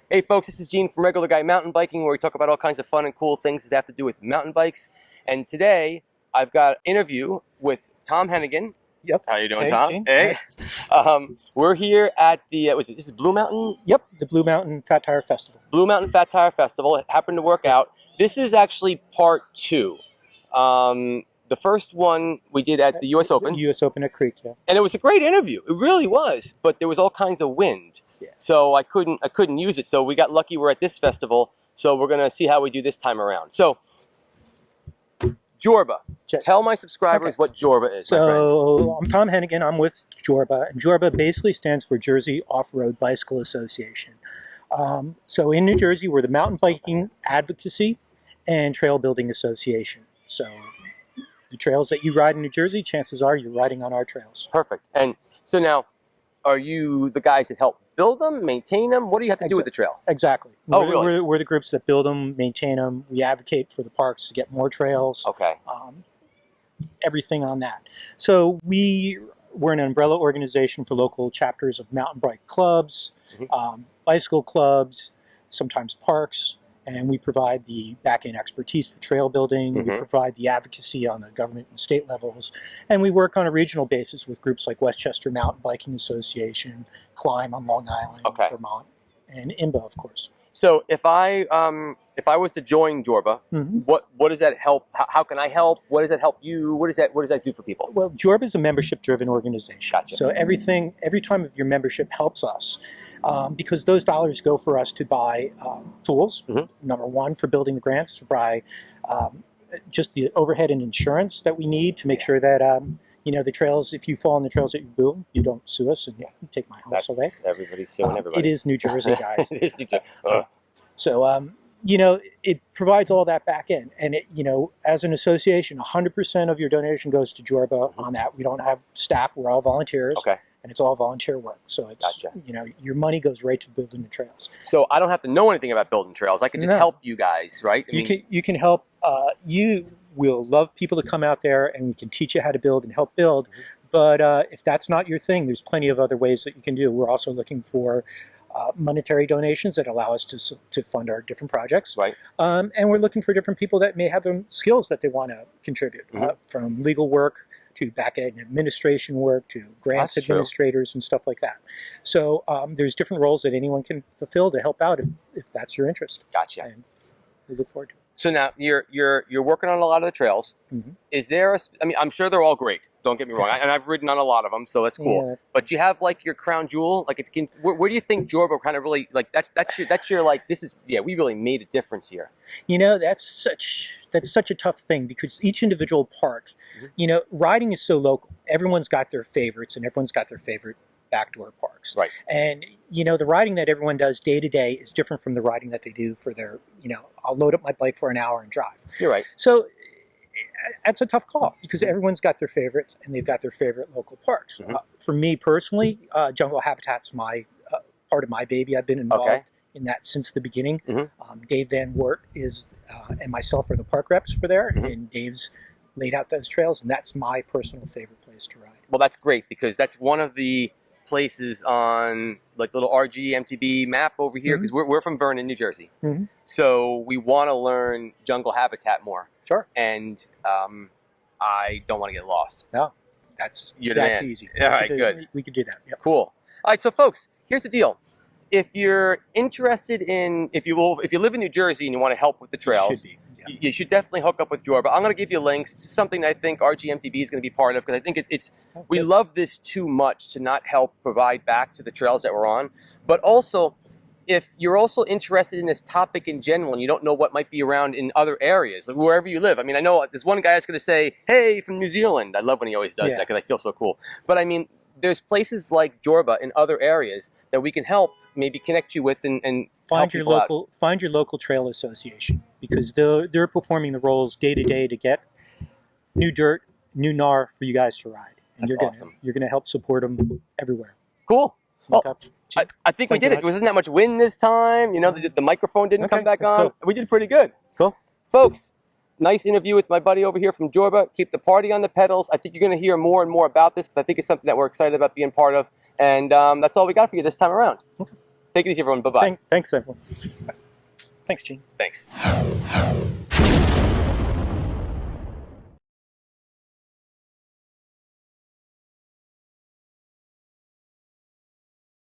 Hey folks, this is Gene from Regular Guy Mountain Biking, where we talk about all kinds of fun and cool things that have to do with mountain bikes. And today, I've got an interview with Tom Hennigan. Yep. How you doing, Hey, Tom? Gene. Hey. We're here at the, this is Blue Mountain? Yep, the Blue Mountain Fat Tire Festival. Blue Mountain Fat Tire Festival. It happened to work out. This is actually part 2. The first one we did at the U.S. Open. U.S. Open at Creek, yeah. And it was a great interview. It really was. But there was all kinds of wind. Yeah. So I couldn't use it. So we got lucky we're at this festival. So we're going to see how we do this time around. So, JORBA. Check. Tell my subscribers what JORBA is, my friend. So I'm Tom Hennigan. I'm with JORBA. And JORBA basically stands for Jersey Off-Road Bicycle Association. So in New Jersey, we're the Mountain Biking Advocacy and Trail Building Association. So the trails that you ride in New Jersey, chances are you're riding on our trails. Perfect. And so now, are you the guys that help build them, maintain them? What do you have to do with the trail? Exactly. Oh, really? We're the groups that build them, maintain them. We advocate for the parks to get more trails. Okay. Everything on that. So we're an umbrella organization for local chapters of mountain bike clubs, bicycle clubs, sometimes parks. And we provide the back-end expertise for trail building. We provide the advocacy on the government and state levels. And we work on a regional basis with groups like Westchester Mountain Biking Association, Climb on Long Island, Vermont, and IMBA, of course. So if I was to join JORBA, what does that help? How can I help? What does that help you? What does that do for people? Well, JORBA is a membership-driven organization. Gotcha. So every time of your membership helps us, because those dollars go for us to buy tools. Number one, for building the grants, to buy just the overhead and insurance that we need to make sure that the trails, if you fall on the trails that you build, you don't sue us and take my house away. Everybody's suing everybody. It is New Jersey, guys. It is New Jersey. So, it provides all that back in. And, as an association, 100% of your donation goes to JORBA on that. We don't have staff. We're all volunteers. Okay. And it's all volunteer work. So it's, your money goes right to building the trails. So I don't have to know anything about building trails. I can just help you guys, right? You can help. You will love people to come out there, and we can teach you how to build and help build. But if that's not your thing, there's plenty of other ways that you can do. We're also looking for monetary donations that allow us to fund our different projects. Right. And we're looking for different people that may have some skills that they want to contribute, from legal work to back-end administration work to grants administrators and stuff like that. So there's different roles that anyone can fulfill to help out if that's your interest. Gotcha. And we look forward to it. So now you're working on a lot of the trails. Is there I'm sure they're all great. Don't get me wrong. And I've ridden on a lot of them, so that's cool. Yeah. But do you have like your crown jewel? Like if you can, where do you think JORBA kind of really like that's your like this is we really made a difference here. That's such a tough thing because each individual park, riding is so local. Everyone's got their favorites and everyone's got their favorite backdoor parks. Right. And, the riding that everyone does day to day is different from the riding that they do for their, I'll load up my bike for an hour and drive. You're right. So that's a tough call because everyone's got their favorites and they've got their favorite local parks. For me personally, Jungle Habitat's part of my baby. I've been involved in that since the beginning. Dave Van Wert and myself are the park reps for there, and Dave's laid out those trails, and that's my personal favorite place to ride. Well, that's great because that's one of the places on like the little RGMTB map over here because we're from Vernon, New Jersey. So we want to learn jungle habitat more. Sure. And I don't want to get lost. No, that's easy. All right, good. We could do that. Yep. Cool. All right, so folks, here's the deal. If you're interested in, if you live in New Jersey and you want to help with the trails, you should definitely hook up with JORBA. I'm going to give you links. It's something that I think RGMTB is going to be part of because I think we love this too much to not help provide back to the trails that we're on. But also, if you're also interested in this topic in general and you don't know what might be around in other areas, like wherever you live. I mean, I know there's one guy that's going to say, hey, from New Zealand. I love when he always does that because I feel so cool. But I mean, there's places like JORBA in other areas that we can help maybe connect you with and find your local trail association because they're performing the roles day to day to get new dirt, new gnar for you guys to ride. And That's awesome. You're gonna help support them everywhere. Cool. Well, I think we did it. There wasn't that much wind this time. The microphone didn't come back on. Cool. We did pretty good. Cool. Folks, nice interview with my buddy over here from JORBA. Keep the party on the pedals. I think you're going to hear more and more about this because I think it's something that we're excited about being part of. And that's all we got for you this time around. Okay. Take it easy, everyone. Bye-bye. Thanks, everyone. Thanks, Gene. Thanks.